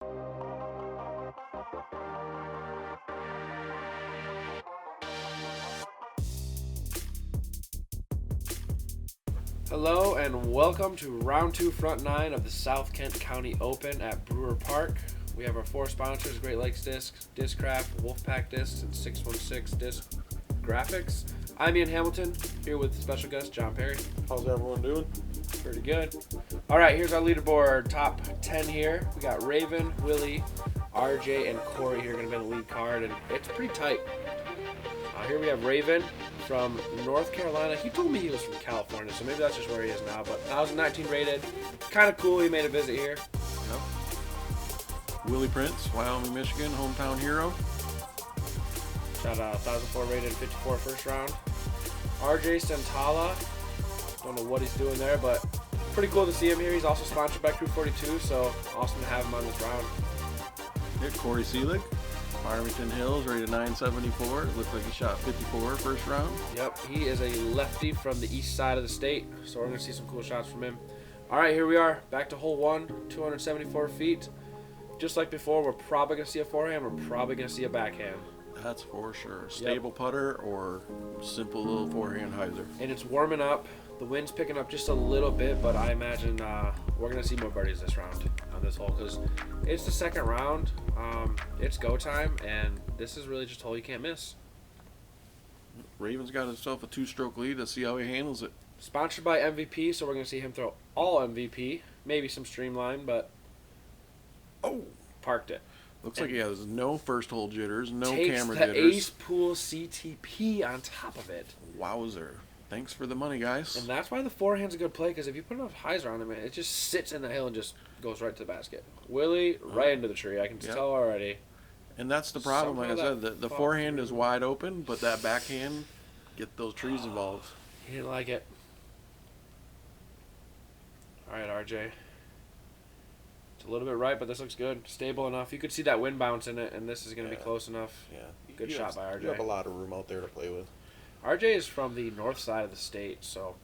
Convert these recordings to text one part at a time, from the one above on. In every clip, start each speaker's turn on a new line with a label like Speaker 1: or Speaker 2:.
Speaker 1: Hello and welcome to round 2 front 9 of the South Kent County Open at Brewer Park. We have our 4 sponsors: Great Lakes Discs, Discraft, Wolfpack Discs, and 616 Disc Graphics. I'm Ian Hamilton, here with special guest John Perry.
Speaker 2: How's everyone doing?
Speaker 1: Pretty good. All right, here's our leaderboard. Top 10 here. We got Raven, Willie, RJ, and Corey here going to be on the lead card, and it's pretty tight. Here we have Raven from North Carolina. He told me he was from California, so maybe that's just where he is now. But 2019 rated. Kind of cool he made a visit here.
Speaker 2: Yep. Willie Prince, Wyoming, Michigan, hometown hero.
Speaker 1: Shot 1,004 rated, 54 first round. RJ Centala. Don't know what he's doing there, but pretty cool to see him here. He's also sponsored by Crew 42, so awesome to have him on this round.
Speaker 2: Here, Corey Selig, Farmington Hills, rated 974. Looks like he shot 54 first round.
Speaker 1: Yep, he is a lefty from the east side of the state, so we're going to see some cool shots from him. All right, here we are, back to hole 1, 274 feet. Just like before, we're probably going to see a forehand, we're probably going to see a backhand.
Speaker 2: That's for sure. Stable putter or simple little forehand hyzer.
Speaker 1: And it's warming up. The wind's picking up just a little bit, but I imagine we're going to see more birdies this round on this hole because it's the second round. It's go time, and this is really just a hole you can't miss.
Speaker 2: Raven's got himself a 2-stroke lead. Let's see how he handles it.
Speaker 1: Sponsored by MVP, so we're going to see him throw all MVP. Maybe some streamline, but parked it.
Speaker 2: Looks like he has no first hole jitters, no camera
Speaker 1: takes the
Speaker 2: jitters.
Speaker 1: Ace Pool CTP on top of it.
Speaker 2: Wowzer. Thanks for the money, guys.
Speaker 1: And that's why the forehand's a good play, because if you put enough hyzer on it, man, it just sits in the hill and just goes right to the basket. Willie, right into the tree. I can tell already.
Speaker 2: And that's the problem.
Speaker 1: Somehow
Speaker 2: like I said, the forehand is wide open, but that backhand, get those trees involved.
Speaker 1: He didn't like it. All right, RJ. It's a little bit right, but this looks good. Stable enough. You could see that wind bounce in it, and this is going to be close enough.
Speaker 3: Yeah.
Speaker 1: Good shot by RJ.
Speaker 3: You have a lot of room out there to play with.
Speaker 1: RJ is from the north side of the state, so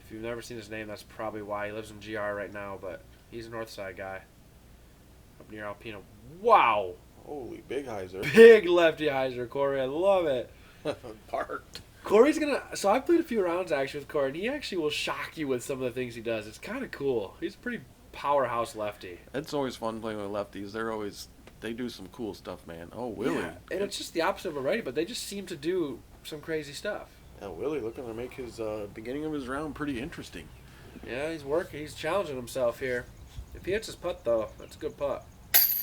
Speaker 1: if you've never seen his name, that's probably why. He lives in GR right now, but he's a north side guy. Up near Alpena. Wow!
Speaker 3: Holy, big hyzer.
Speaker 1: Big lefty hyzer, Corey. I love it.
Speaker 3: Parked.
Speaker 1: Corey's going to... So I've played a few rounds, actually, with Corey, and he actually will shock you with some of the things he does. It's kind of cool. He's a pretty powerhouse lefty.
Speaker 2: It's always fun playing with lefties. They do some cool stuff, man. Oh, Willie.
Speaker 1: Yeah, and it's just the opposite of a righty, but they just seem to do some crazy stuff.
Speaker 3: Yeah, Willie looking to make his
Speaker 2: Beginning of his round pretty interesting.
Speaker 1: Yeah, he's working. He's challenging himself here. If he hits his putt, though, that's a good putt.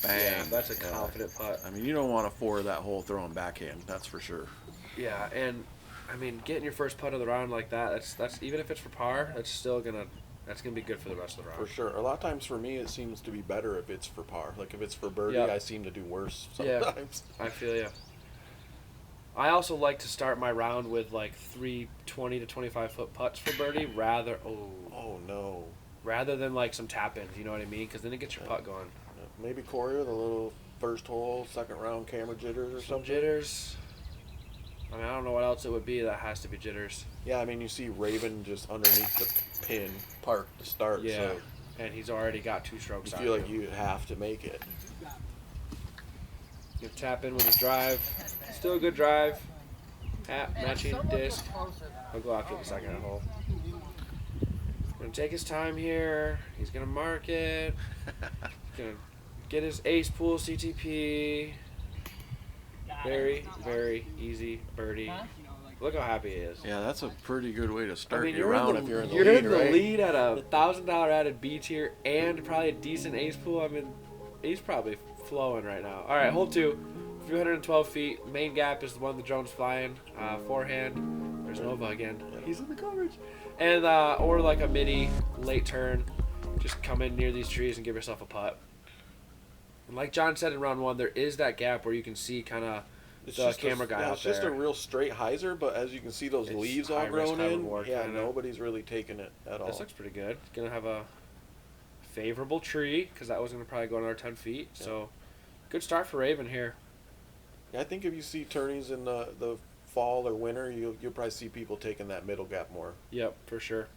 Speaker 2: Bang.
Speaker 1: Yeah, that's a confident putt.
Speaker 2: I mean, you don't want to four that hole throwing backhand. That's for sure.
Speaker 1: Yeah, and I mean, getting your first putt of the round like that, that's even if it's for par, that's gonna be good for the rest of the round.
Speaker 3: For sure. A lot of times for me, it seems to be better if it's for par. Like if it's for birdie, I seem to do worse sometimes.
Speaker 1: Yeah, I feel you. I also like to start my round with like 3 20 to 25 foot putts for birdie rather than like some tap ins. You know what I mean? Because then it gets your putt going.
Speaker 3: Maybe Corey with a little first hole, second round camera jitters or something.
Speaker 1: Jitters. I mean, I don't know what else it would be. That has to be jitters.
Speaker 3: Yeah, I mean, you see Raven just underneath the pin, parked to start.
Speaker 1: Yeah,
Speaker 3: so
Speaker 1: and he's already got 2 strokes.
Speaker 3: You feel like you have to make it.
Speaker 1: You tap in with his drive. Still a good drive. Matching disc. He'll go after the second hole. Gonna take his time here. He's gonna mark it. Gonna get his Ace Pool CTP. Very, very easy birdie. Look how happy he is.
Speaker 2: Yeah, that's a pretty good way to start
Speaker 1: your
Speaker 2: round
Speaker 1: if
Speaker 2: you're in the
Speaker 1: lead.
Speaker 2: lead,
Speaker 1: You're in
Speaker 2: right?
Speaker 1: the lead at a $1,000 added B tier and probably a decent Ace Pool. I mean, he's probably flowing right now. All right, hole 2, 312 feet. Main gap is the one the drone's flying. Forehand. There's Nova again. He's in the coverage. And or like a midi late turn. Just come in near these trees and give yourself a putt. And like John said in round 1, there is that gap where you can see kind of the camera guy out there.
Speaker 3: It's just a real straight hyzer, but as you can see, those leaves all grown in. Nobody's really taking it at all.
Speaker 1: This looks pretty good. Gonna have a favorable tree because that was gonna probably go another 10 feet. Yeah. So good start for Raven here.
Speaker 3: Yeah, I think if you see tourneys in the fall or winter, you'll probably see people taking that middle gap more.
Speaker 1: Yep, for sure.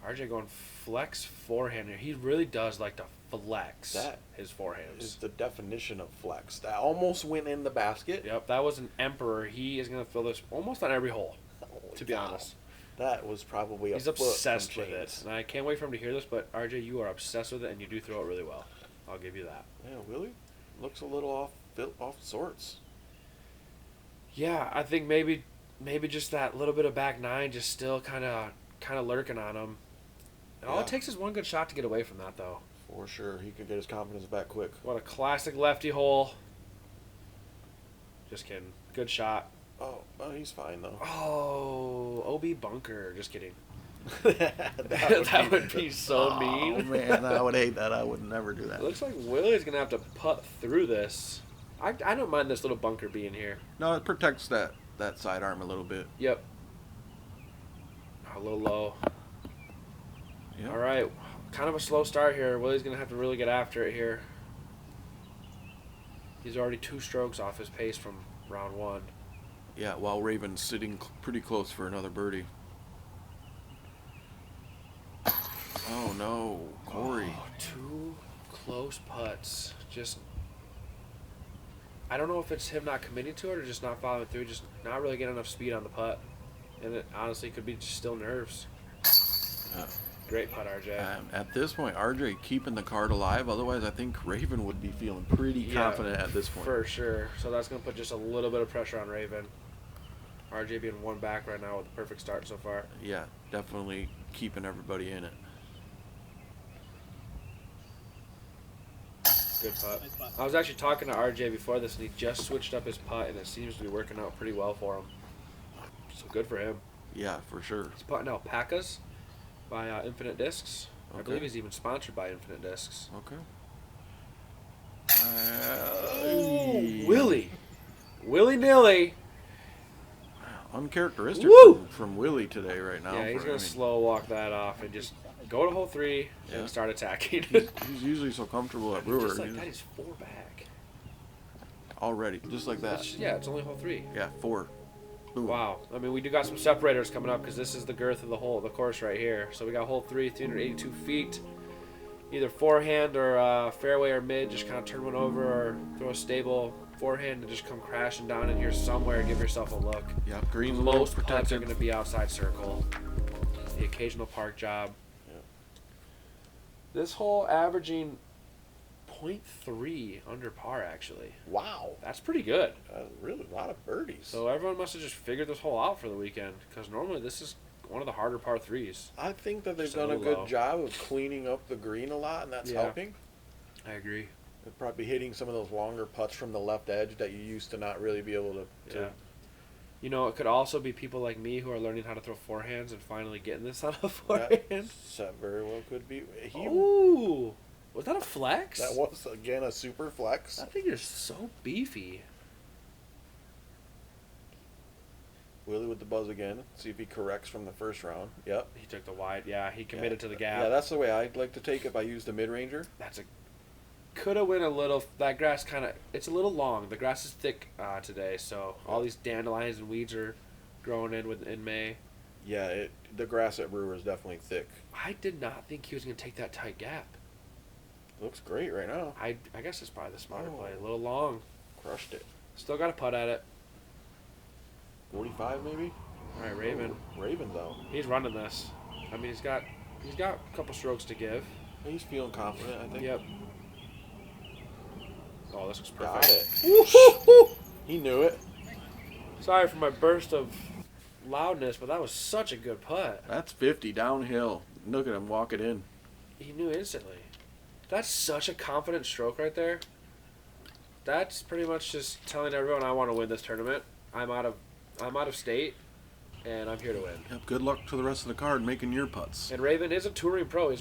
Speaker 1: RJ going flex forehand here. He really does like to flex
Speaker 3: That
Speaker 1: his
Speaker 3: is
Speaker 1: forehands.
Speaker 3: the definition of flex. That almost went in the basket.
Speaker 1: Yep, that was an emperor. He is going to throw this almost on every hole,
Speaker 3: Holy
Speaker 1: to be
Speaker 3: cow.
Speaker 1: honest.
Speaker 3: That was probably a
Speaker 1: He's
Speaker 3: foot from
Speaker 1: obsessed with it.
Speaker 3: chains.
Speaker 1: And I can't wait for him to hear this, but RJ, you are obsessed with it, and you do throw it really well. I'll give you that.
Speaker 3: Yeah, Willie looks a little off sorts.
Speaker 1: Yeah, I think maybe just that little bit of back nine just still kind of lurking on him. And all
Speaker 3: Yeah.
Speaker 1: it takes is one good shot to get away from that, though.
Speaker 3: For sure, he could get his confidence back quick.
Speaker 1: What a classic lefty hole. Just kidding. Good shot.
Speaker 3: Oh, he's fine though.
Speaker 1: Oh, OB bunker. Just kidding.
Speaker 3: that
Speaker 1: would be so mean.
Speaker 2: Oh man, I would hate that. I would never do that.
Speaker 1: It looks like Willie's gonna have to putt through this. I don't mind this little bunker being here.
Speaker 2: No, it protects that sidearm a little bit.
Speaker 1: Yep. A little low.
Speaker 2: Yep.
Speaker 1: All right, kind of a slow start here. Willie's gonna have to really get after it here. He's already 2 strokes off his pace from round 1.
Speaker 2: Yeah, while Raven's sitting pretty close for another birdie. Oh no, Corey.
Speaker 1: Oh, 2 close putts. Just, I don't know if it's him not committing to it or just not following through, just not really getting enough speed on the putt. And it honestly could be just still nerves.
Speaker 2: Yeah.
Speaker 1: Great putt, RJ.
Speaker 2: At this point, RJ keeping the card alive. Otherwise, I think Raven would be feeling pretty confident at this point.
Speaker 1: For sure. So that's going to put just a little bit of pressure on Raven. RJ being 1 back right now with a perfect start so far.
Speaker 2: Yeah, definitely keeping everybody in it.
Speaker 1: Good putt. I was actually talking to RJ before this, and he just switched up his putt, and it seems to be working out pretty well for him. So good for him.
Speaker 2: Yeah, for sure.
Speaker 1: He's putting alpacas by Infinite Discs. I
Speaker 2: Okay.
Speaker 1: believe he's even sponsored by Infinite Discs.
Speaker 2: Okay.
Speaker 1: Willie. Willy-nilly.
Speaker 2: Uncharacteristic
Speaker 1: Woo!
Speaker 2: from Willie today right now.
Speaker 1: Yeah, he's going to slow walk that off and just go to hole 3
Speaker 2: Yeah.
Speaker 1: and start attacking.
Speaker 2: He's usually so comfortable at Brewer.
Speaker 1: Just like that, he's 4 back.
Speaker 2: Already, just like that.
Speaker 1: Yeah, it's only hole 3.
Speaker 2: Yeah, 4. Boom.
Speaker 1: Wow. I mean, we do got some separators coming up because this is the girth of the course right here. So we got hole 3, 382 feet. Either forehand or fairway or mid. Just kind of turn one over or throw a stable forehand and just come crashing down in here somewhere and give yourself a look.
Speaker 2: Yeah, green's a little
Speaker 1: Most putts are
Speaker 2: protected.
Speaker 1: going to be outside circle. The occasional park job.
Speaker 3: Yeah.
Speaker 1: This hole averaging 0.3 under par, actually.
Speaker 3: Wow,
Speaker 1: That's pretty good.
Speaker 3: really a lot of birdies.
Speaker 1: So everyone must have just figured this hole out for the weekend, because normally this is one of the harder par 3s.
Speaker 3: I think that they've
Speaker 1: Just a
Speaker 3: done a
Speaker 1: little
Speaker 3: good
Speaker 1: low.
Speaker 3: job of cleaning up the green a lot, and that's
Speaker 1: Yeah.
Speaker 3: helping.
Speaker 1: I agree.
Speaker 3: They're probably hitting some of those longer putts from the left edge that you used to not really be able to.
Speaker 1: Yeah. You know, it could also be people like me who are learning how to throw forehands and finally getting this on a forehand.
Speaker 3: That very well could be.
Speaker 1: Ooh, was that a flex?
Speaker 3: That was again a super flex.
Speaker 1: That thing is so beefy.
Speaker 3: Willie with the buzz again. See if he corrects from the first round. Yep.
Speaker 1: He took the wide. Yeah, he committed to the gap.
Speaker 3: Yeah, that's the way I'd like to take it. If I use the mid ranger.
Speaker 1: That's a could have went a little. That grass kind of, it's a little long. The grass is thick today, so all these dandelions and weeds are growing in May.
Speaker 3: Yeah, the grass at Brewer is definitely thick.
Speaker 1: I did not think he was going to take that tight gap.
Speaker 3: Looks great right now.
Speaker 1: I guess it's probably the smarter
Speaker 3: Oh.
Speaker 1: play. A little long.
Speaker 3: Crushed it.
Speaker 1: Still got to putt at it.
Speaker 3: 45 maybe.
Speaker 1: All right, Raven.
Speaker 3: Oh, Raven though.
Speaker 1: He's running this. I mean, he's got a couple strokes to give.
Speaker 3: He's feeling confident. I think.
Speaker 1: Yep. Oh, this looks
Speaker 3: Got
Speaker 1: perfect.
Speaker 3: it. He knew it.
Speaker 1: Sorry for my burst of loudness, but that was such a good putt.
Speaker 2: That's 50 downhill. Look at him walk it in.
Speaker 1: He knew instantly. That's such a confident stroke right there. That's pretty much just telling everyone I want to win this tournament. I'm out of state, and I'm here to win.
Speaker 2: Yep, good luck to the rest of the card making your putts.
Speaker 1: And Raven is a touring pro. He's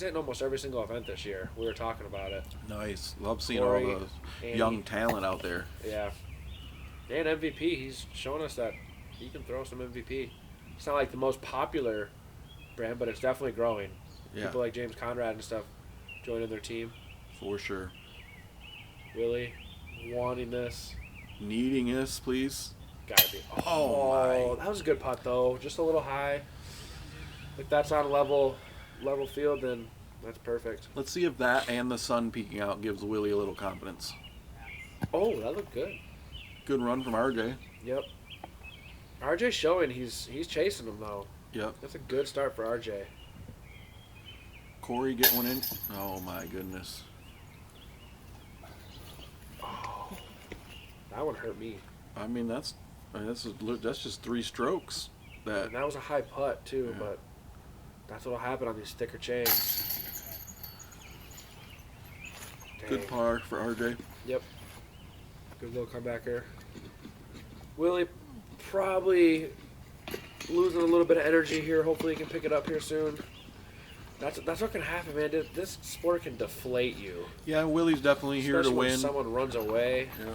Speaker 1: hitting almost every single event this year. We were talking about it.
Speaker 2: Nice. Love seeing
Speaker 1: Corey,
Speaker 2: all the
Speaker 1: Andy.
Speaker 2: young talent out there.
Speaker 1: Yeah. And MVP. He's shown us that he can throw some MVP. It's not like the most popular brand, but it's definitely growing.
Speaker 2: Yeah,
Speaker 1: People like James Conrad and stuff joining their team.
Speaker 2: for sure.
Speaker 1: Willie wanting this.
Speaker 2: Needing this, please.
Speaker 1: Gotta be.
Speaker 2: Oh, my.
Speaker 1: That was a good putt though. Just a little high. If that's on level field, then That's perfect.
Speaker 2: Let's see if that and the sun peeking out gives Willie a little confidence.
Speaker 1: Oh, that looked good.
Speaker 2: Good run from RJ.
Speaker 1: Yep. RJ's showing he's chasing him though.
Speaker 2: Yep.
Speaker 1: That's a good start for RJ.
Speaker 2: Corey get one in. Oh my goodness.
Speaker 1: Oh, that one hurt me.
Speaker 2: I mean that's just 3 strokes.
Speaker 1: And that was a high putt too,
Speaker 2: Yeah.
Speaker 1: but that's what'll happen on these thicker chains.
Speaker 2: Good
Speaker 1: Dang.
Speaker 2: par for RJ.
Speaker 1: Yep. Good little comebacker. Willie probably losing a little bit of energy here. Hopefully he can pick it up here soon. That's what can happen, man. This sport can deflate you.
Speaker 2: Yeah, Willie's definitely here to
Speaker 1: Especially when
Speaker 2: win.
Speaker 1: someone runs away.
Speaker 2: Yeah.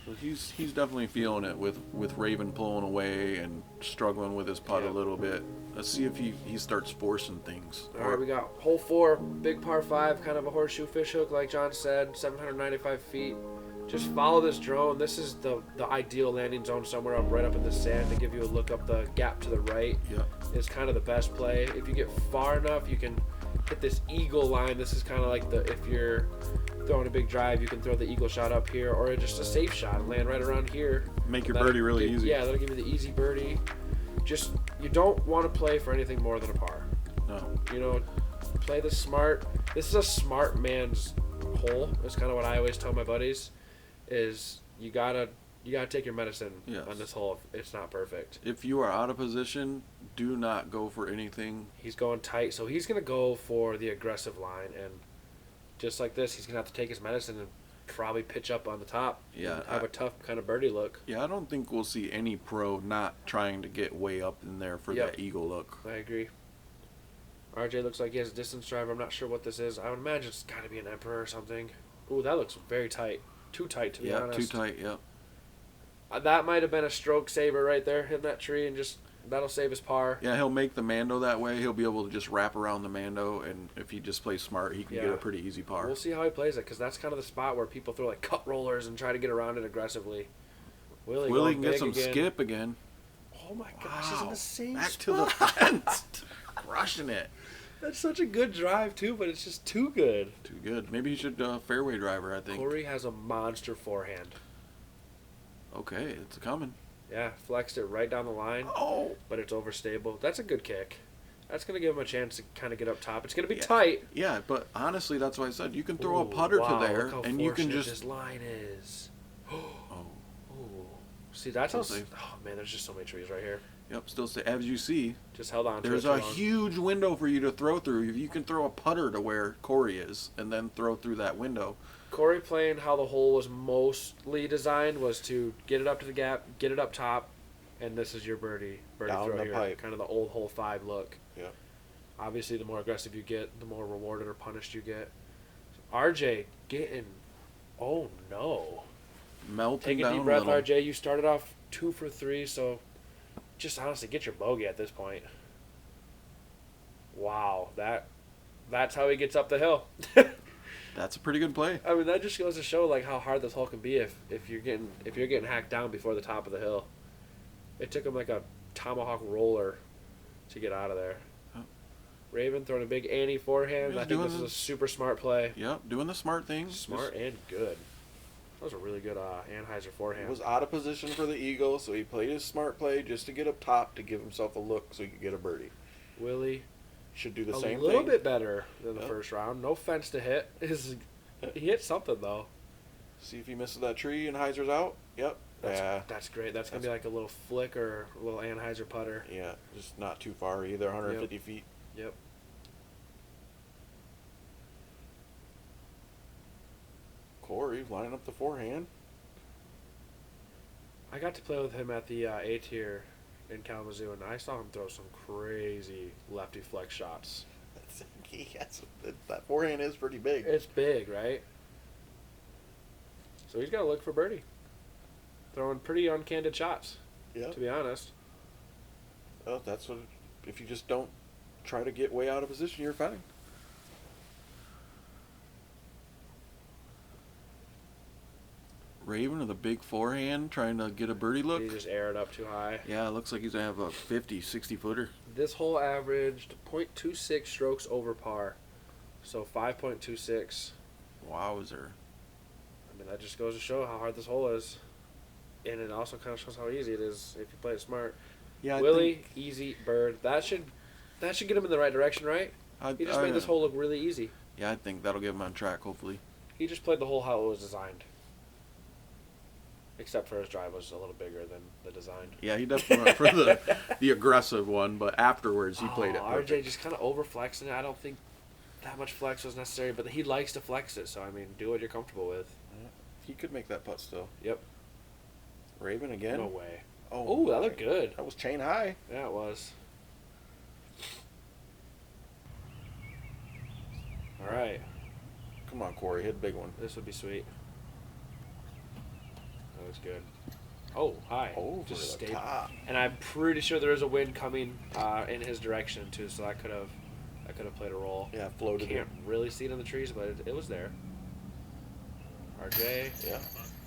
Speaker 2: So he's definitely feeling it with Raven pulling away and struggling with his putt a little bit. Let's see if he starts forcing things.
Speaker 1: All right, we got hole 4, big par 5, kind of a horseshoe fish hook, like John said, 795 feet. Just follow this drone. This is the ideal landing zone somewhere right up in the sand to give you a look up the gap to the right.
Speaker 2: Yeah.
Speaker 1: Is kind of the best play. If you get far enough, you can hit this eagle line. This is kind of like if you're throwing a big drive, you can throw the eagle shot up here, or just a safe shot, land right around here.
Speaker 2: Make your birdie really easy.
Speaker 1: Yeah, that'll give you the easy birdie. Just, you don't want to play for anything more than a par.
Speaker 2: No.
Speaker 1: You know, play this smart. This is a smart man's hole. That's kind of what I always tell my buddies. Is you gotta take your medicine on this hole if it's not perfect.
Speaker 2: If you are out of position, do not go for anything.
Speaker 1: He's going tight, so he's gonna go for the aggressive line, and just like this, he's gonna have to take his medicine and probably pitch up on the top.
Speaker 2: Yeah,
Speaker 1: and have a tough kind of birdie look.
Speaker 2: Yeah, I don't think we'll see any pro not trying to get way up in there for that eagle look.
Speaker 1: I agree. RJ looks like he has a distance driver. I'm not sure what this is. I would imagine it's got to be an Emperor or something. Ooh, that looks very tight. Too tight, to be honest.
Speaker 2: Yeah, too tight, yeah.
Speaker 1: That might have been a stroke saver right there, hitting that tree, and just that'll save his par.
Speaker 2: Yeah, he'll make the Mando that way. He'll be able to just wrap around the Mando, and if he just plays smart, he can get a pretty easy par.
Speaker 1: We'll see how he plays it, because that's kind of the spot where people throw like cut rollers and try to get around it aggressively.
Speaker 2: Willie can get some skip again.
Speaker 1: Oh my gosh, he's in the same
Speaker 2: Back
Speaker 1: spot.
Speaker 2: to the fence. Crushing it.
Speaker 1: That's such a good drive, too, but it's just too good.
Speaker 2: Too good. Maybe he should fairway driver, I think.
Speaker 1: Corey has a monster forehand.
Speaker 2: Okay, it's coming.
Speaker 1: Yeah, flexed it right down the line.
Speaker 2: Oh!
Speaker 1: But it's overstable. That's a good kick. That's going to give him a chance to kind of get up top. It's going to be tight.
Speaker 2: Yeah, but honestly, that's why I said you can throw a putter to there, and you can just...
Speaker 1: this line is.
Speaker 2: Oh.
Speaker 1: Ooh. See, that's how... Oh, man, there's just so many trees right here.
Speaker 2: Yep, still stay. As you see,
Speaker 1: just held on to
Speaker 2: there's a huge window for you to throw through. If you can throw a putter to where Corey is and then throw through that window.
Speaker 1: Corey playing how the hole was mostly designed was to get it up to the gap, get it up top, and this is your birdie
Speaker 3: down
Speaker 1: throw
Speaker 3: the
Speaker 1: here.
Speaker 3: pipe.
Speaker 1: Kind of the old hole 5 look.
Speaker 3: Yeah.
Speaker 1: Obviously, the more aggressive you get, the more rewarded or punished you get. RJ getting, oh no.
Speaker 2: Melting
Speaker 1: Take a
Speaker 2: down
Speaker 1: deep breath,
Speaker 2: little.
Speaker 1: RJ. You started off 2 for 3, so just honestly get your bogey at this point. Wow, that's how he gets up the hill.
Speaker 2: That's a pretty good play.
Speaker 1: I mean, that just goes to show like how hard this hole can be if you're getting hacked down before the top of the hill. It took him like a tomahawk roller to get out of there.
Speaker 2: Oh.
Speaker 1: Raven throwing a big Annie forehand. I think this is a super smart play.
Speaker 2: Yep, doing the smart thing.
Speaker 1: Smart and good. That was a really good Anheuser forehand.
Speaker 3: He was out of position for the eagle, so he played his smart play just to get up top to give himself a look so he could get a birdie.
Speaker 1: Willie
Speaker 3: should do the
Speaker 1: a
Speaker 3: same thing.
Speaker 1: A little bit better than the first round. No fence to hit. He hit something though.
Speaker 3: See if he misses that tree and Heiser's out. Yep.
Speaker 1: That's great. That's gonna be like a little flick or a little Anheuser putter.
Speaker 3: Yeah, just not too far either. 150 feet.
Speaker 1: Yep.
Speaker 3: Corey lining up the forehand.
Speaker 1: I got to play with him at the A tier in Kalamazoo, and I saw him throw some crazy lefty flex shots.
Speaker 3: That forehand is pretty big.
Speaker 1: It's big, right? So he's got to look for birdie. Throwing pretty uncandid shots, to be honest.
Speaker 3: Well, that's what. If you just don't try to get way out of position, you're fine.
Speaker 2: Raven with a big forehand trying to get a birdie look.
Speaker 1: He just aired up too high.
Speaker 2: Yeah, it looks like he's going to have a 50, 60 footer.
Speaker 1: This hole averaged .26 strokes over par. So 5.26.
Speaker 2: Wowzer.
Speaker 1: I mean, that just goes to show how hard this hole is. And it also kind of shows how easy it is if you play it smart.
Speaker 2: Yeah,
Speaker 1: Willie, easy bird. That should get him in the right direction, right? He just made this hole look really easy.
Speaker 2: Yeah, I think that'll get him on track, hopefully.
Speaker 1: He just played the hole how it was designed. Except for his drive was a little bigger than the design.
Speaker 2: Yeah, he definitely went for the aggressive one, but afterwards he played it perfect.
Speaker 1: RJ just kind of over flexing it. I don't think that much flex was necessary, but he likes to flex it. So I mean, do what you're comfortable with.
Speaker 3: He could make that putt still.
Speaker 1: Yep.
Speaker 3: Raven again?
Speaker 1: No way.
Speaker 3: Oh,
Speaker 1: Ooh, that looked good.
Speaker 3: That was chain high.
Speaker 1: Yeah, it was. All right.
Speaker 3: Come on, Corey, hit a big one.
Speaker 1: This would be sweet. That was good. Oh, hi.
Speaker 3: Over
Speaker 1: just
Speaker 3: the
Speaker 1: stayed.
Speaker 3: top.
Speaker 1: And I'm pretty sure there was a wind coming in his direction too, so that could have played a role.
Speaker 3: Yeah, floated
Speaker 1: Can't
Speaker 3: in.
Speaker 1: really see it in the trees, but it was there. RJ.
Speaker 3: Yeah.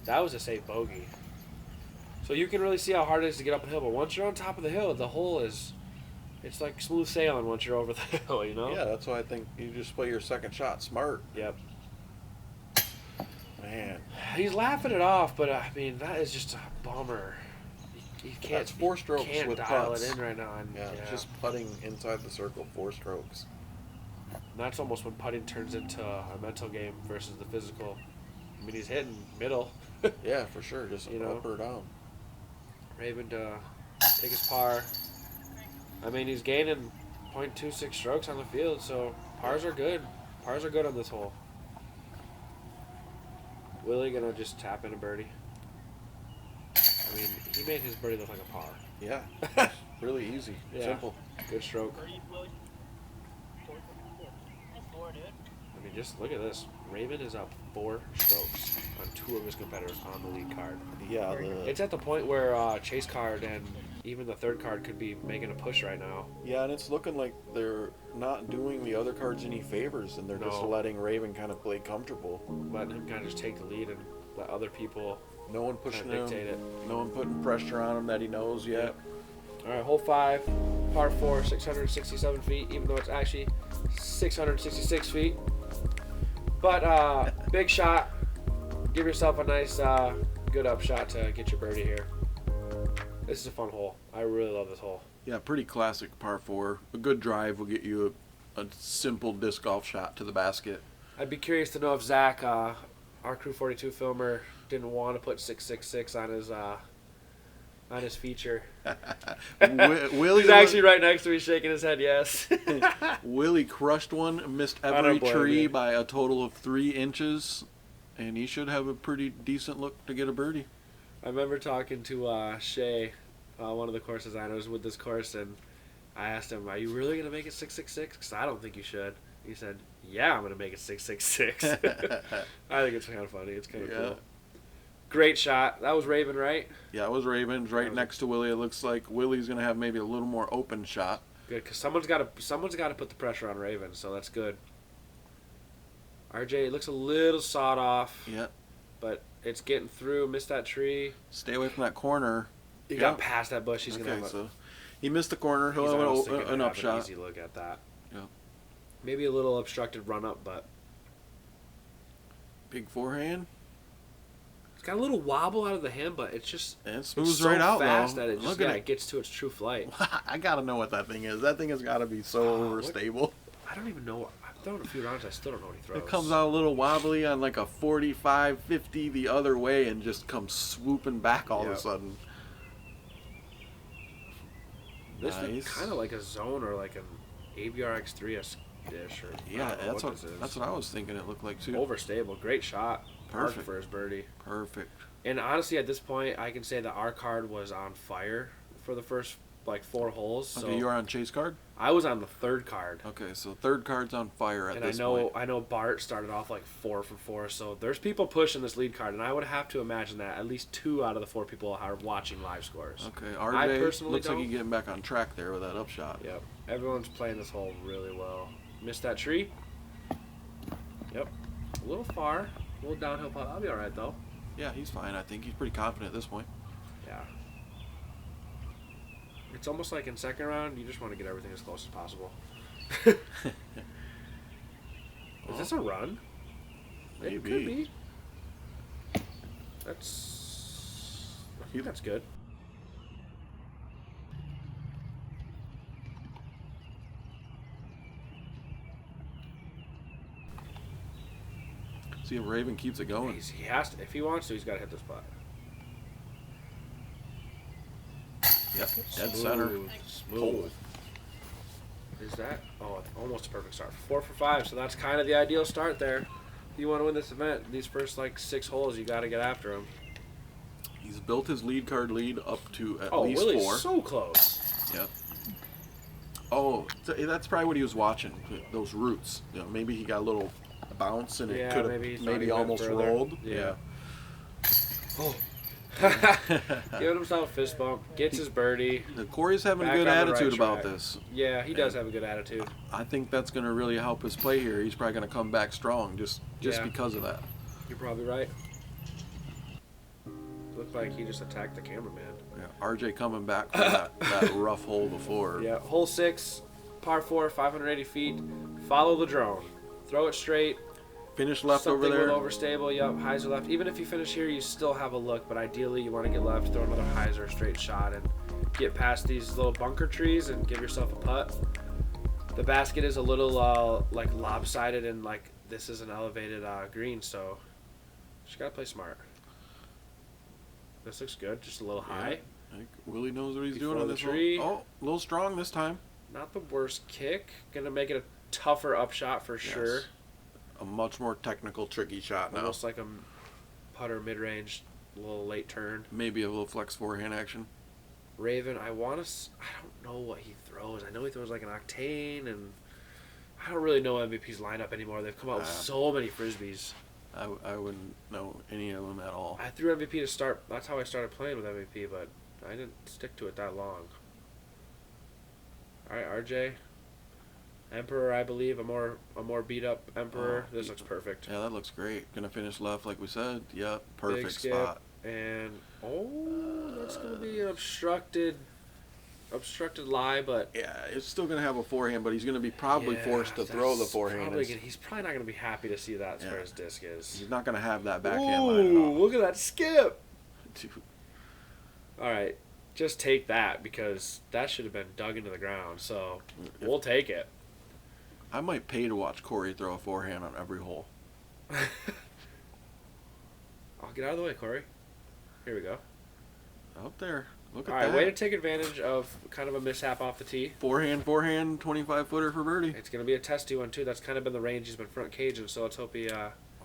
Speaker 1: That was a safe bogey. So you can really see how hard it is to get up a hill, but once you're on top of the hill, the hole is, it's like smooth sailing once you're over the hill, you know?
Speaker 3: Yeah, that's why I think you just play your second shot smart.
Speaker 1: Yep.
Speaker 3: Man.
Speaker 1: He's laughing it off, but I mean, that is just a bummer. He can't.
Speaker 3: That's 4 strokes
Speaker 1: can't
Speaker 3: with
Speaker 1: dial
Speaker 3: putts.
Speaker 1: it in right now. And,
Speaker 3: Yeah, just putting inside the circle, 4 strokes.
Speaker 1: And that's almost when putting turns into a mental game versus the physical. I mean, he's hitting middle.
Speaker 3: Yeah, for sure. Just
Speaker 1: You know?
Speaker 3: up or down.
Speaker 1: Raven to take his par. I mean, he's gaining .26 strokes on the field, so pars are good. Pars are good on this hole. Willie gonna just tap in a birdie. I mean, he made his birdie look like a par.
Speaker 3: Yeah. Really easy.
Speaker 1: Yeah.
Speaker 3: Simple.
Speaker 1: Good stroke.
Speaker 4: Birdie, Willie. 4, dude.
Speaker 1: I mean, just look at this. Raven is up 4 strokes on 2 of his competitors on the lead card.
Speaker 3: Yeah.
Speaker 1: It's at the point where Chase card and even the third card could be making a push right now.
Speaker 3: Yeah, and it's looking like they're not doing the other cards any favors, and they're just
Speaker 1: No.
Speaker 3: letting Raven kind of play comfortable.
Speaker 1: Letting him kind of just take the lead and let other people
Speaker 3: No one pushing
Speaker 1: kind of
Speaker 3: him.
Speaker 1: dictate it.
Speaker 3: No one putting pressure on him that he knows yet.
Speaker 1: All right, hole 5, par 4, 667 feet, even though it's actually 666 feet. But big shot. Give yourself a nice, good up shot to get your birdie here. This is a fun hole. I really love this hole.
Speaker 2: Yeah, pretty classic par 4. A good drive will get you a simple disc golf shot to the basket.
Speaker 1: I'd be curious to know if Zach, our Crew 42 filmer, didn't want to put 666 on his feature.
Speaker 2: Willie
Speaker 1: He's actually right next to me shaking his head yes.
Speaker 2: Willie crushed one, missed
Speaker 1: I don't
Speaker 2: every
Speaker 1: blame
Speaker 2: tree
Speaker 1: you.
Speaker 2: by a total of 3 inches, and he should have a pretty decent look to get a birdie.
Speaker 1: I remember talking to Shay, one of the course designers with this course, and I asked him, "Are you really going to make it 666? Because I don't think you should." He said, "Yeah, I'm going to make it 666." I think it's kind of funny. It's kind of cool. Great shot. That was Raven, right?
Speaker 2: Yeah, it was Ravens right next to Willie. It looks like Willie's going to have maybe a little more open shot.
Speaker 1: Good, because someone's got to put the pressure on Raven, so that's good. RJ looks a little sawed off.
Speaker 2: Yeah.
Speaker 1: But it's getting through. Missed that tree.
Speaker 2: Stay away from that corner.
Speaker 1: He got past that bush. He's gonna have a,
Speaker 2: so he missed the corner.
Speaker 1: he's
Speaker 2: He'll
Speaker 1: almost
Speaker 2: have
Speaker 1: thinking
Speaker 2: an
Speaker 1: to
Speaker 2: up
Speaker 1: have
Speaker 2: shot.
Speaker 1: An easy look at that.
Speaker 2: Yeah.
Speaker 1: Maybe a little obstructed run up, but
Speaker 2: Big forehand.
Speaker 1: it's got a little wobble out of the hand, but it's just
Speaker 2: And it smooths
Speaker 1: so
Speaker 2: right out
Speaker 1: fast
Speaker 2: though.
Speaker 1: that it just
Speaker 2: Look at
Speaker 1: it gets to its true flight.
Speaker 2: I gotta know what that thing is. That thing has got to be so overstable.
Speaker 1: I don't even know. I've thrown a few rounds. I still don't know what he throws.
Speaker 2: It comes out a little wobbly on like a 45, 50 the other way and just comes swooping back all of a sudden.
Speaker 1: This
Speaker 2: Nice.
Speaker 1: is kind of like a zone or like an ABRX3 dish or
Speaker 2: Yeah,
Speaker 1: I don't know
Speaker 2: that's
Speaker 1: this is.
Speaker 2: what I was thinking it looked like too.
Speaker 1: Overstable. Great shot. Perfect
Speaker 2: Perfect.
Speaker 1: for his birdie.
Speaker 2: Perfect.
Speaker 1: And honestly, at this point, I can say that our card was on fire for the first like 4 holes. So
Speaker 2: Okay, you are on chase card?
Speaker 1: I was on the 3rd card.
Speaker 2: Okay, so third card's on fire at
Speaker 1: And
Speaker 2: this point.
Speaker 1: I know Bart started off like 4 for 4, so there's people pushing this lead card, and I would have to imagine that at least 2 out of the 4 people are watching live scores.
Speaker 2: Okay,
Speaker 1: I
Speaker 2: RJ
Speaker 1: personally
Speaker 2: looks like
Speaker 1: don't.
Speaker 2: he's getting back on track there with that upshot.
Speaker 1: Yep, everyone's playing this hole really well. Missed that tree. Yep, a little far, a little downhill putt. I'll be all right though.
Speaker 2: Yeah, he's fine. I think he's pretty confident at this point.
Speaker 1: Yeah. It's almost like in second round, you just want to get everything as close as possible. Is this a run?
Speaker 2: Maybe.
Speaker 1: It could be. I think that's good.
Speaker 2: See if Raven keeps it going.
Speaker 1: He has to. If he wants to, he's got to hit the spot.
Speaker 2: Yep, dead center.
Speaker 1: Smooth. Is that? Oh, almost a perfect start. 4 for 5. So that's kind of the ideal start there. If you want to win this event, these first like 6 holes, you got to get after him.
Speaker 2: He's built his lead card lead up to at
Speaker 1: Oh,
Speaker 2: least
Speaker 1: Willie's
Speaker 2: 4.
Speaker 1: so close.
Speaker 2: Yep. Oh, so that's probably what he was watching. Those roots. You know, maybe he got a little bounce and it
Speaker 1: Yeah,
Speaker 2: could
Speaker 1: maybe he
Speaker 2: have
Speaker 1: thought he
Speaker 2: maybe
Speaker 1: went
Speaker 2: almost
Speaker 1: further.
Speaker 2: rolled.
Speaker 1: Yeah.
Speaker 2: Oh.
Speaker 1: Giving himself a fist bump, gets his birdie.
Speaker 2: Corey's having a
Speaker 1: Back
Speaker 2: good
Speaker 1: on the right
Speaker 2: attitude about
Speaker 1: track.
Speaker 2: this.
Speaker 1: Yeah, he does have a good attitude.
Speaker 2: I think that's going to really help his play here. He's probably going to come back strong just
Speaker 1: Yeah.
Speaker 2: because of that.
Speaker 1: You're probably right. Looked like he just attacked the cameraman.
Speaker 2: Yeah, RJ coming back from that rough hole before.
Speaker 1: Yeah, hole 6, par 4, 580 feet. Follow the drone. Throw it straight.
Speaker 2: Finish left
Speaker 1: Something
Speaker 2: over there.
Speaker 1: with overstable. Yep, hyzer left. Even if you finish here, you still have a look, but ideally you want to get left, throw another hyzer straight shot, and get past these little bunker trees and give yourself a putt. The basket is a little like lopsided, and like this is an elevated green, so just gotta play smart. This looks good, just a little high.
Speaker 2: I think Willie knows what he's
Speaker 1: Before
Speaker 2: doing on
Speaker 1: the
Speaker 2: this
Speaker 1: tree.
Speaker 2: one. Oh, a little strong this time.
Speaker 1: Not the worst kick. Gonna make it a tougher upshot for sure.
Speaker 2: A much more technical, tricky shot now.
Speaker 1: Almost like a putter mid-range, a little late turn.
Speaker 2: Maybe a little flex forehand action.
Speaker 1: Raven, I don't know what he throws. I know he throws like an octane, and I don't really know MVP's lineup anymore. They've come out with so many frisbees.
Speaker 2: I wouldn't know any of them at all.
Speaker 1: I threw MVP to start. That's how I started playing with MVP, but I didn't stick to it that long. All right, RJ. Emperor, I believe, a more beat up Emperor.
Speaker 2: Oh,
Speaker 1: This looks perfect.
Speaker 2: Yeah, that looks great. Gonna finish left like we said. Yep,
Speaker 1: Big
Speaker 2: perfect
Speaker 1: skip,
Speaker 2: spot.
Speaker 1: and that's gonna be an obstructed lie, but
Speaker 2: Yeah, it's still gonna have a forehand, but he's gonna be probably forced to throw the
Speaker 1: that's
Speaker 2: forehand.
Speaker 1: he's probably not gonna be happy to see that as far as disc is.
Speaker 2: He's not gonna have that backhand line at
Speaker 1: Ooh,
Speaker 2: all.
Speaker 1: look at that skip!
Speaker 2: Dude,
Speaker 1: All right, just take that because that should have been dug into the ground. So we'll take it.
Speaker 2: I might pay to watch Corey throw a forehand on every hole.
Speaker 1: I'll get out of the way, Corey. Here we go.
Speaker 2: Up there. Look at
Speaker 1: All right,
Speaker 2: that.
Speaker 1: way to take advantage of kind of a mishap off the tee.
Speaker 2: Forehand, 25-footer for birdie.
Speaker 1: It's going to be a testy one, too. That's kind of been the range he's been front caging, so let's hope he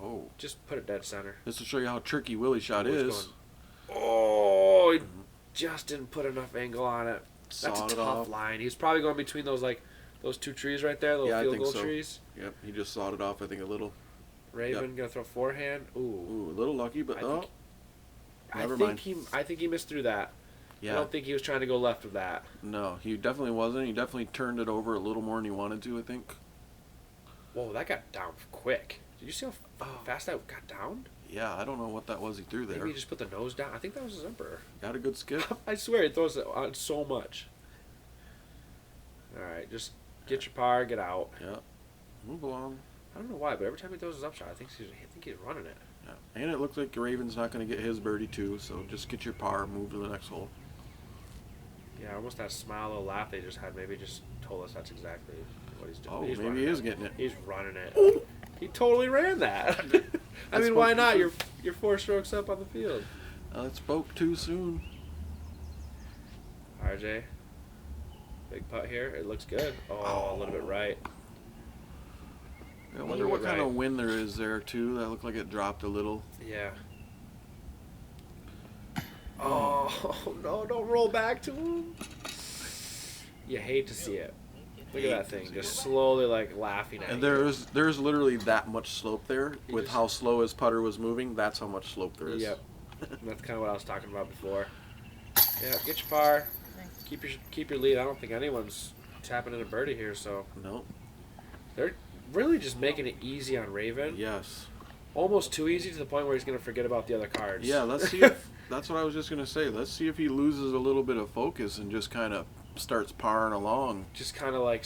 Speaker 2: Oh,
Speaker 1: just put it dead center.
Speaker 2: this will show you how tricky Willie's shot
Speaker 1: Ooh, it's
Speaker 2: is.
Speaker 1: going- Oh, he just didn't put enough angle on it. That's
Speaker 2: Sawed
Speaker 1: a
Speaker 2: it
Speaker 1: tough
Speaker 2: off.
Speaker 1: line. He's probably going between those two trees right there, those
Speaker 2: Yeah, I
Speaker 1: field
Speaker 2: think
Speaker 1: goal
Speaker 2: so.
Speaker 1: trees.
Speaker 2: Yep, he just sawed it off, I think, a little.
Speaker 1: Raven gonna throw forehand. Ooh,
Speaker 2: Ooh, a little lucky, but
Speaker 1: I
Speaker 2: no.
Speaker 1: think-
Speaker 2: Never mind.
Speaker 1: I think he missed through that. I
Speaker 2: Yeah,
Speaker 1: don't think he was trying to go left of that.
Speaker 2: no, he definitely wasn't. He definitely turned it over a little more than he wanted to, I think.
Speaker 1: Whoa, that got down quick. Did you see how fast that got down?
Speaker 2: Yeah, I don't know what that was he threw there.
Speaker 1: Maybe he just put the nose down. I think that was his Emperor.
Speaker 2: Got a good skip.
Speaker 1: I swear he throws it on so much. All right, just get your par, get out.
Speaker 2: Yeah, move along.
Speaker 1: I don't know why, but every time he throws his upshot, I think he's running it.
Speaker 2: Yeah. And it looks like Raven's not going to get his birdie too, so just get your par, move to the next hole.
Speaker 1: Yeah, almost that smile little laugh they just had. Maybe just told us that's exactly what he's doing.
Speaker 2: Oh,
Speaker 1: He's
Speaker 2: maybe
Speaker 1: running
Speaker 2: he is
Speaker 1: it.
Speaker 2: getting it.
Speaker 1: He's running it. He totally ran that. I
Speaker 2: That's
Speaker 1: mean, why
Speaker 2: what-
Speaker 1: not? You're 4 strokes up on the field.
Speaker 2: It spoke too soon.
Speaker 1: RJ, big putt here. It looks good. Oh, a little bit right.
Speaker 2: I wonder what kind of wind there is there too. That looked like it dropped a little.
Speaker 1: Yeah. Oh, no, don't roll back to him. You hate to see it. Look at that thing, just slowly laughing at
Speaker 2: And
Speaker 1: you.
Speaker 2: there's literally that much slope there.
Speaker 1: He
Speaker 2: With
Speaker 1: just-
Speaker 2: how slow his putter was moving, that's how much slope there is.
Speaker 1: Yep. That's kind of what I was talking about before. Yeah, get your par. Keep your lead. I don't think anyone's tapping in a birdie here, so
Speaker 2: Nope.
Speaker 1: they're really just making it easy on Raven.
Speaker 2: Yes.
Speaker 1: Almost too easy to the point where he's going to forget about the other cards.
Speaker 2: Yeah, let's see if That's what I was just gonna say. Let's see if he loses a little bit of focus and just kind of starts powering along.
Speaker 1: Just kind of like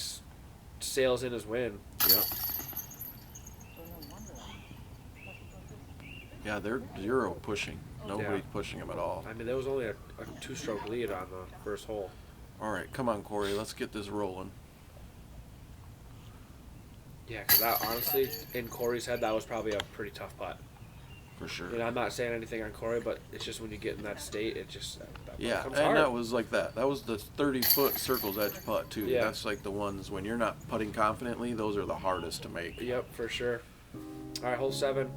Speaker 1: sails in his wind.
Speaker 2: Yep. Yeah, they're zero pushing. Nobody's pushing him at all.
Speaker 1: I mean, there was only a 2-stroke lead on the first hole.
Speaker 2: All right, come on, Corey. Let's get this rolling.
Speaker 1: Yeah, because that honestly, in Corey's head, that was probably a pretty tough putt.
Speaker 2: For sure.
Speaker 1: And I'm not saying anything on Corey, but it's just when you get in that state, it just that
Speaker 2: Yeah,
Speaker 1: comes
Speaker 2: and
Speaker 1: hard.
Speaker 2: that was like that. That was the 30-foot circle's edge putt too.
Speaker 1: Yeah.
Speaker 2: That's like the ones when you're not putting confidently. Those are the hardest to make.
Speaker 1: Yep, for sure. All right, hole 7,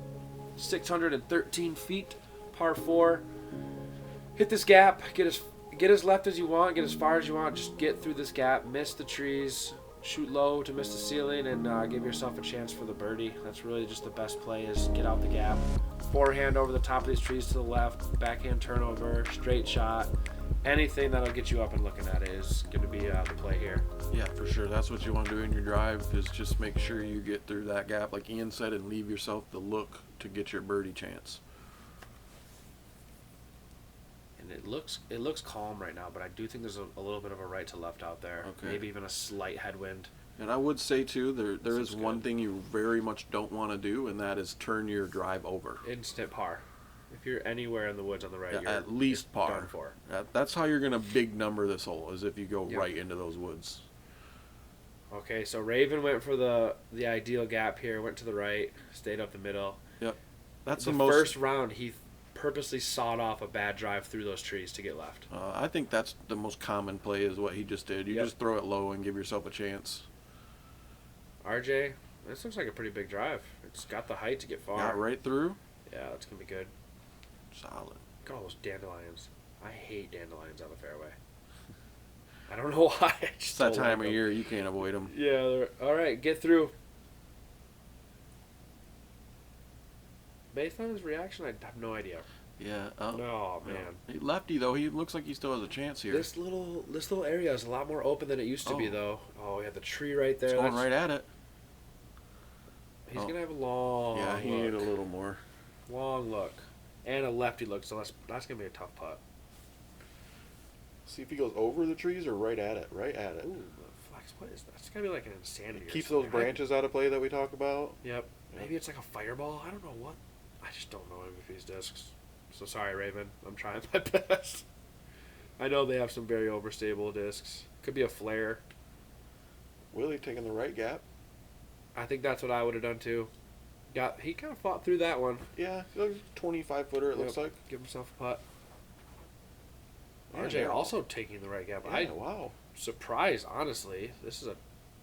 Speaker 1: 613 feet, par 4. Hit this gap. Get as left as you want. Get as far as you want. Just get through this gap. Miss the trees. Shoot low to miss the ceiling, and give yourself a chance for the birdie. That's really just the best play, is get out the gap. Forehand over the top of these trees to the left. Backhand turnover. Straight shot. Anything that'll get you up and looking at it is going to be the play here.
Speaker 2: Yeah, for sure. That's what you want to do in your drive, is just make sure you get through that gap, like Ian said, and leave yourself the look to get your birdie chance.
Speaker 1: And it looks calm right now, but I do think there's a little bit of a right to left out there.
Speaker 2: Okay.
Speaker 1: Maybe even a slight headwind.
Speaker 2: And I would say too, there is
Speaker 1: Seems
Speaker 2: one
Speaker 1: good.
Speaker 2: thing you very much don't want to do, and that is turn your drive over.
Speaker 1: Instant par. If you're anywhere in the woods on the right,
Speaker 2: Yeah,
Speaker 1: you're
Speaker 2: at least
Speaker 1: you're
Speaker 2: par.
Speaker 1: done for.
Speaker 2: That's how you're gonna big number this hole, is if you go
Speaker 1: Yep.
Speaker 2: right into those woods.
Speaker 1: Okay, so Raven went for the ideal gap here. Went to the right, stayed up the middle.
Speaker 2: Yep. That's
Speaker 1: the
Speaker 2: the most.
Speaker 1: first round, he purposely sawed off a bad drive through those trees to get left.
Speaker 2: I think that's the most common play, is what he just did. You
Speaker 1: Yep.
Speaker 2: just throw it low and give yourself a chance.
Speaker 1: RJ, this looks like a pretty big drive. It's got the height to get far.
Speaker 2: Got right through.
Speaker 1: Yeah, that's gonna be good.
Speaker 2: Solid.
Speaker 1: Look at all those dandelions. I hate dandelions on the fairway. I don't know why. I
Speaker 2: It's
Speaker 1: just
Speaker 2: that
Speaker 1: don't
Speaker 2: time
Speaker 1: like
Speaker 2: of
Speaker 1: them.
Speaker 2: year, you can't avoid them.
Speaker 1: Yeah. All right, get through. Based on his reaction, I have no idea.
Speaker 2: Yeah.
Speaker 1: No, man.
Speaker 2: Lefty though, he looks like he still has a chance here.
Speaker 1: This little area is a lot more open than it used to be,
Speaker 2: Oh.
Speaker 1: though. Oh, we have the tree right there.
Speaker 2: It's going
Speaker 1: That's-
Speaker 2: right at it.
Speaker 1: He's
Speaker 2: Oh.
Speaker 1: gonna have a long.
Speaker 2: Yeah, he
Speaker 1: look.
Speaker 2: needed a little more.
Speaker 1: Long look, and a lefty look. So that's gonna be a tough putt.
Speaker 3: See if he goes over the trees or right at it. Right at it.
Speaker 1: Ooh, the flex. What is that? It's gotta be like an insanity. or
Speaker 3: Keeps those
Speaker 1: something.
Speaker 3: branches out of play that we talk about.
Speaker 1: Yep. Maybe it's like a fireball. I don't know what. I just don't know MVP's discs. So sorry, Raven. I'm trying my best. I know they have some very overstable discs. Could be a flare.
Speaker 3: Willie taking the right gap.
Speaker 1: I think that's what I would have done too. He kind of fought through that one.
Speaker 3: Yeah, 25 footer it looks
Speaker 1: Yep.
Speaker 3: like.
Speaker 1: Give himself a putt.
Speaker 3: Yeah,
Speaker 1: RJ
Speaker 3: yeah.
Speaker 1: also taking the right gap.
Speaker 3: Yeah, wow.
Speaker 1: Surprised, honestly. This is a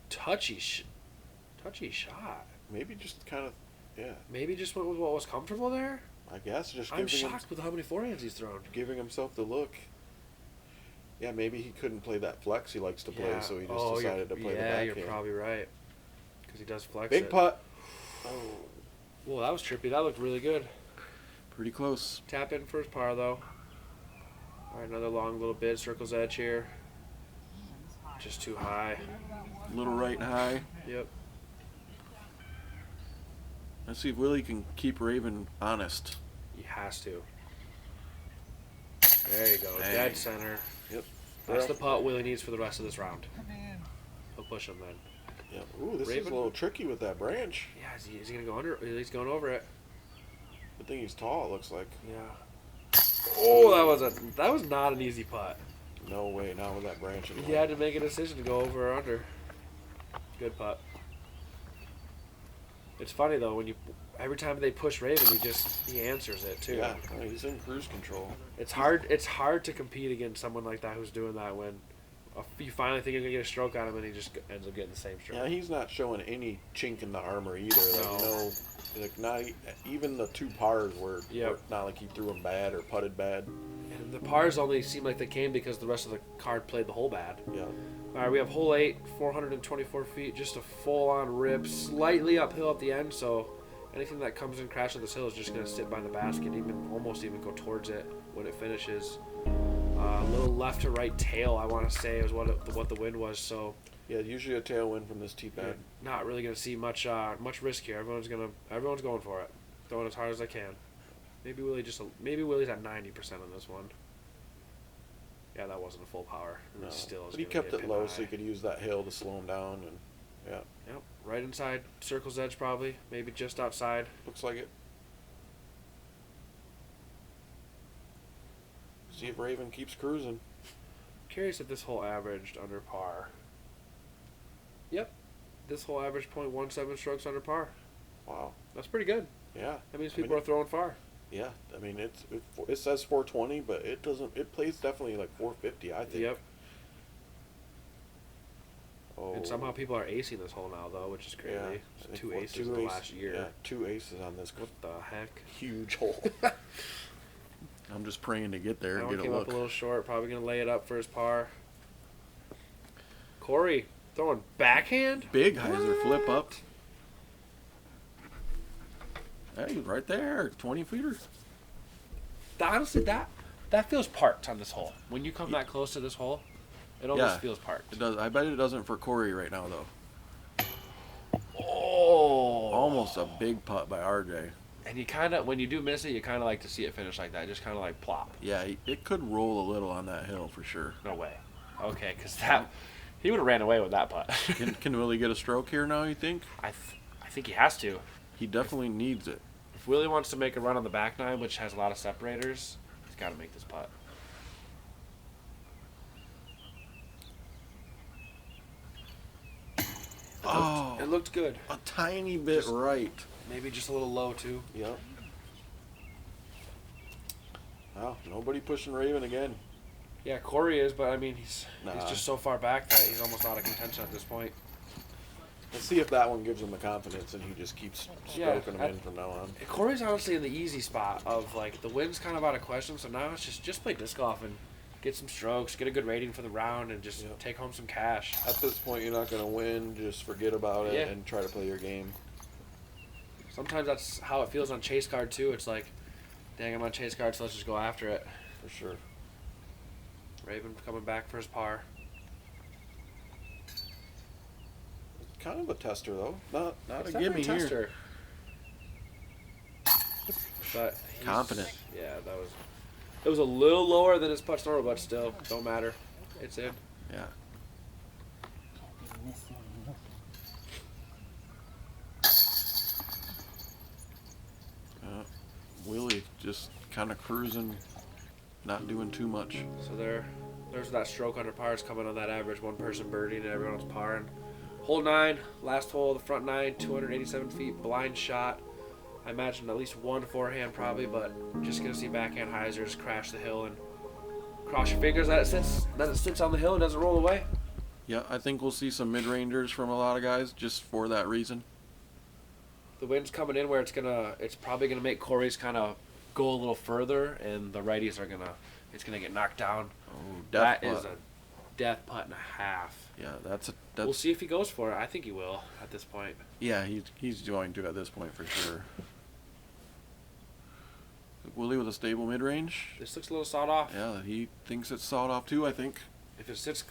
Speaker 1: touchy shot.
Speaker 3: Maybe just kind of, yeah.
Speaker 1: Maybe just went with what was comfortable there.
Speaker 3: I guess just
Speaker 1: I'm
Speaker 3: giving,
Speaker 1: shocked with how many forehands he's thrown.
Speaker 3: giving himself the look. Yeah, maybe he couldn't play that flex he likes to play,
Speaker 1: Yeah.
Speaker 3: so he just
Speaker 1: Oh,
Speaker 3: decided to play the
Speaker 1: Yeah,
Speaker 3: backhand.
Speaker 1: you're probably right. Because he does flex
Speaker 3: Big
Speaker 1: it.
Speaker 3: putt.
Speaker 1: Well, that was trippy. That looked really good.
Speaker 2: Pretty close.
Speaker 1: Tap in first par, though. All right, another long little bit. Circle's edge here. Just too high.
Speaker 2: Little right and high.
Speaker 1: Yep.
Speaker 2: Let's see if Willie can keep Raven honest.
Speaker 1: He has to. There you go.
Speaker 2: Dang.
Speaker 1: Dead center.
Speaker 3: Yep.
Speaker 1: That's the putt Willie needs for the rest of this round. He'll push him then.
Speaker 3: Yeah. Ooh, this is
Speaker 1: Raven?
Speaker 3: a little tricky with that branch.
Speaker 1: Yeah, is he going to go under? He's going over it.
Speaker 3: Good thing he's tall, it looks like.
Speaker 1: Yeah. Oh, that was not an easy putt.
Speaker 3: No way, not with that branch in the
Speaker 1: He had to make a decision to go over or under. Good putt. It's funny though when every time they push Raven, he answers it too.
Speaker 3: Yeah, I mean, he's in cruise control.
Speaker 1: It's hard to compete against someone like that who's doing that when you finally think you're gonna get a stroke on him and he just ends up getting the same stroke.
Speaker 3: Yeah, he's not showing any chink in the armor either. Like not even the 2 pars were not like he threw them bad or putted bad.
Speaker 1: And the pars only seem like they came because the rest of the card played the hole bad.
Speaker 3: Yeah.
Speaker 1: All right, we have hole 8, 424 feet, just a full-on rip, slightly uphill at the end, so anything that comes and crashes this hill is just going to sit by the basket, almost even go towards it when it finishes. A little left to right tail, I want to say, is what the wind was, so
Speaker 3: Yeah, usually a tailwind from this tee pad.
Speaker 1: not really going to see much risk here. Everyone's going for it, throwing as hard as they can. Maybe Willie's at 90% on this one. Yeah, that wasn't a full power. And
Speaker 3: No.
Speaker 1: it still is
Speaker 3: But he
Speaker 1: gonna
Speaker 3: kept
Speaker 1: be a
Speaker 3: it
Speaker 1: pin
Speaker 3: low
Speaker 1: high.
Speaker 3: so he could use that hill to slow him down, and yeah,
Speaker 1: Yep, right inside circle's edge probably. Maybe just outside.
Speaker 3: looks like it. See if Raven keeps cruising.
Speaker 1: Curious if this hole averaged under par. Yep, this hole averaged .17 strokes under par.
Speaker 3: Wow.
Speaker 1: That's pretty good.
Speaker 3: Yeah.
Speaker 1: That means
Speaker 3: I mean,
Speaker 1: people are throwing far.
Speaker 3: Yeah, I mean it says 420, but it doesn't. It plays definitely like 450, I think.
Speaker 1: Yep.
Speaker 3: Oh.
Speaker 1: And somehow people are acing this hole now, though, which is crazy.
Speaker 3: Yeah, I
Speaker 1: There's
Speaker 3: think
Speaker 1: two
Speaker 3: what,
Speaker 1: aces in the last year.
Speaker 3: Yeah, 2 aces on this
Speaker 1: What the heck?
Speaker 3: huge hole.
Speaker 2: I'm just praying to get there
Speaker 1: That
Speaker 2: and
Speaker 1: one
Speaker 2: get a
Speaker 1: came
Speaker 2: look.
Speaker 1: up a little short. Probably going to lay it up for his par. Corey throwing backhand?
Speaker 2: Big hyzer flip up. Hey, right there, 20 feeder.
Speaker 1: Honestly, that feels parked on this hole. When you come that close to this hole, it almost
Speaker 2: Yeah.
Speaker 1: feels parked.
Speaker 2: It does. I bet it doesn't for Corey right now though.
Speaker 1: Oh!
Speaker 2: Almost a big putt by RJ.
Speaker 1: And you kind of, when you do miss it, you kind of like to see it finish like that. Just kind of like plop.
Speaker 2: Yeah, it could roll a little on that hill for sure.
Speaker 1: No way. Okay, because he would have ran away with that putt.
Speaker 2: Can Willie get a stroke here now, you think?
Speaker 1: I think he has to.
Speaker 2: He definitely needs it.
Speaker 1: If Willie wants to make a run on the back nine, which has a lot of separators, he's got to make this putt. It looked good.
Speaker 2: A tiny bit right.
Speaker 1: Maybe just a little low, too.
Speaker 3: Yep. Wow, nobody pushing Raven again.
Speaker 1: Yeah, Corey is, but I mean, he's
Speaker 3: Nah.
Speaker 1: just so far back that he's almost out of contention at this point.
Speaker 3: Let's see if that one gives him the confidence and he just keeps
Speaker 1: Yeah,
Speaker 3: stroking them in from now on.
Speaker 1: Corey's honestly in the easy spot of, like, the wind's kind of out of question, so now it's just play disc golf and get some strokes, get a good rating for the round, and just
Speaker 3: Yep.
Speaker 1: take home some cash.
Speaker 3: At this point, you're not going to win. Just forget about it
Speaker 1: Yeah.
Speaker 3: and try to play your game.
Speaker 1: Sometimes that's how it feels on Chase Card, too. It's like, dang, I'm on Chase Card, so let's just go after it.
Speaker 3: For sure.
Speaker 1: Raven coming back for his par.
Speaker 3: Kind of a tester, though. Not
Speaker 1: It's
Speaker 3: a
Speaker 1: definitely
Speaker 3: gimme here.
Speaker 1: tester. But he's-
Speaker 2: Confident.
Speaker 1: Yeah, it was a little lower than his putts normal, but still, don't matter. It's in.
Speaker 2: Yeah. Willie just kind of cruising, not doing too much.
Speaker 1: So there's that stroke under par is coming on that average one person birdie and everyone else par. And hole 9, last hole, the front 9, 287 feet, blind shot. I imagine at least one forehand probably, but just gonna see backhand hyzers crash the hill and cross your fingers that it sits on the hill and doesn't roll away.
Speaker 2: Yeah, I think we'll see some mid-rangers from a lot of guys just for that reason.
Speaker 1: The wind's coming in where it's probably gonna make Corey's kind of go a little further, and the righties it's gonna get knocked down.
Speaker 2: Oh,
Speaker 1: That
Speaker 2: death
Speaker 1: is a death putt and a half.
Speaker 2: Yeah, that's
Speaker 1: We'll see if he goes for it. I think he will at this point.
Speaker 2: yeah, he's going to at this point for sure. Willie with a stable mid-range.
Speaker 1: This looks a little sawed off.
Speaker 2: Yeah, he thinks it's sawed off too, I think.
Speaker 1: If it sits, it's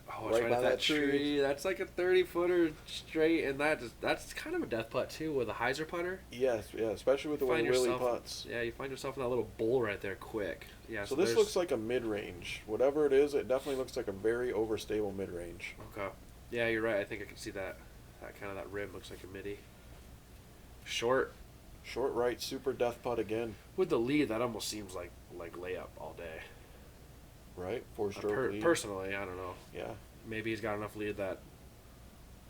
Speaker 3: Right
Speaker 1: right
Speaker 3: by
Speaker 1: at
Speaker 3: that
Speaker 1: that
Speaker 3: tree.
Speaker 1: tree. That's like a 30-footer straight, and that's kind of a death putt too with a hyzer putter.
Speaker 3: Yes, yeah, especially with the way
Speaker 1: Find
Speaker 3: Willie
Speaker 1: yourself-
Speaker 3: putts.
Speaker 1: Yeah, you find yourself in that little bowl right there quick. Yeah.
Speaker 3: So this
Speaker 1: there's-
Speaker 3: looks like a mid-range. Whatever it is, it definitely looks like a very overstable mid-range.
Speaker 1: Okay. Yeah, you're right. I think I can see that. That rim looks like a midi. Short.
Speaker 3: Short right, super death putt again.
Speaker 1: With the lead, that almost seems like layup all day.
Speaker 3: Right, 4-stroke lead.
Speaker 1: Personally, I don't know.
Speaker 3: Yeah.
Speaker 1: Maybe he's got enough lead that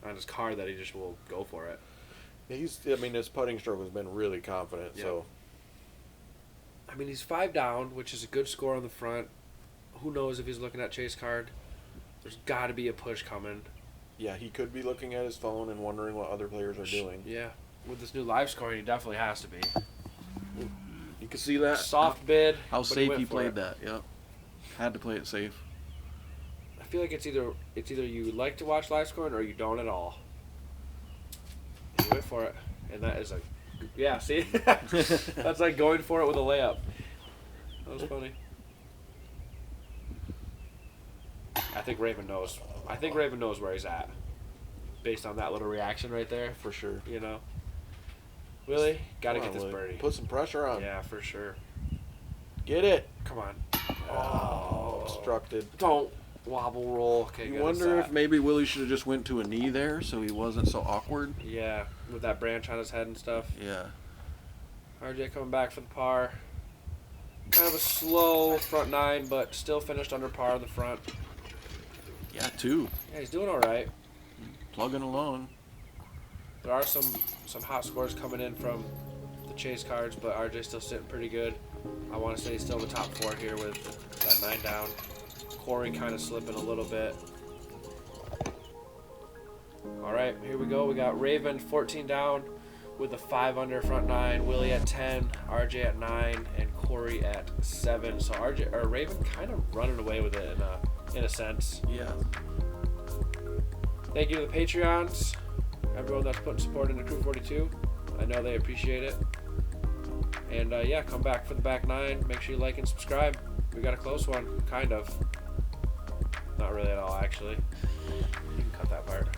Speaker 1: on his card that he just will go for it.
Speaker 3: His putting stroke has been really confident.
Speaker 1: Yeah.
Speaker 3: So
Speaker 1: I mean, he's 5 down, which is a good score on the front. Who knows if he's looking at Chase Card? There's got to be a push coming.
Speaker 3: yeah, he could be looking at his phone and wondering what other players are doing.
Speaker 1: Yeah, with this new live scoring, he definitely has to be.
Speaker 3: You can see that.
Speaker 1: Soft bid.
Speaker 2: How
Speaker 1: but
Speaker 2: safe
Speaker 1: went
Speaker 2: he
Speaker 1: for
Speaker 2: played
Speaker 1: it.
Speaker 2: that. Yep. Had to play it safe.
Speaker 1: I feel like it's either you like to watch live scoring or you don't at all. He went for it, and that is see, that's like going for it with a layup. That was funny. I think Raven knows. I think Raven knows where he's at, based on that little reaction right there.
Speaker 3: For sure.
Speaker 1: You know. Willie, gotta
Speaker 3: Come
Speaker 1: get
Speaker 3: on,
Speaker 1: this
Speaker 3: Willie.
Speaker 1: birdie.
Speaker 3: Put some pressure on.
Speaker 1: Yeah, for sure.
Speaker 3: Get it.
Speaker 1: Come on.
Speaker 3: Oh, obstructed.
Speaker 1: Don't wobble roll. Okay,
Speaker 2: You
Speaker 1: good.
Speaker 2: wonder if maybe Willie should have just went to a knee there so he wasn't so awkward.
Speaker 1: Yeah, with that branch on his head and stuff.
Speaker 2: Yeah.
Speaker 1: RJ coming back for the par. Kind of a slow front nine, but still finished under par in the front.
Speaker 2: Yeah, 2.
Speaker 1: Yeah, he's doing all right.
Speaker 2: Plugging along.
Speaker 1: There are some hot scores coming in from the chase cards, but RJ's still sitting pretty good. I want to say he's still in the top 4 here with that 9 down. Corey kind of slipping a little bit. All right, here we go. We got Raven 14 down with a 5 under front 9. Willie at 10, RJ at 9, and Corey at 7. So Raven kind of running away with it in a sense.
Speaker 2: Yeah.
Speaker 1: Thank you to the Patreons, everyone that's putting support into Crew 42. I know they appreciate it. And yeah, come back for the back 9. Make sure you like and subscribe. We got a close one, kind of. Not really at all, actually. You can cut that part.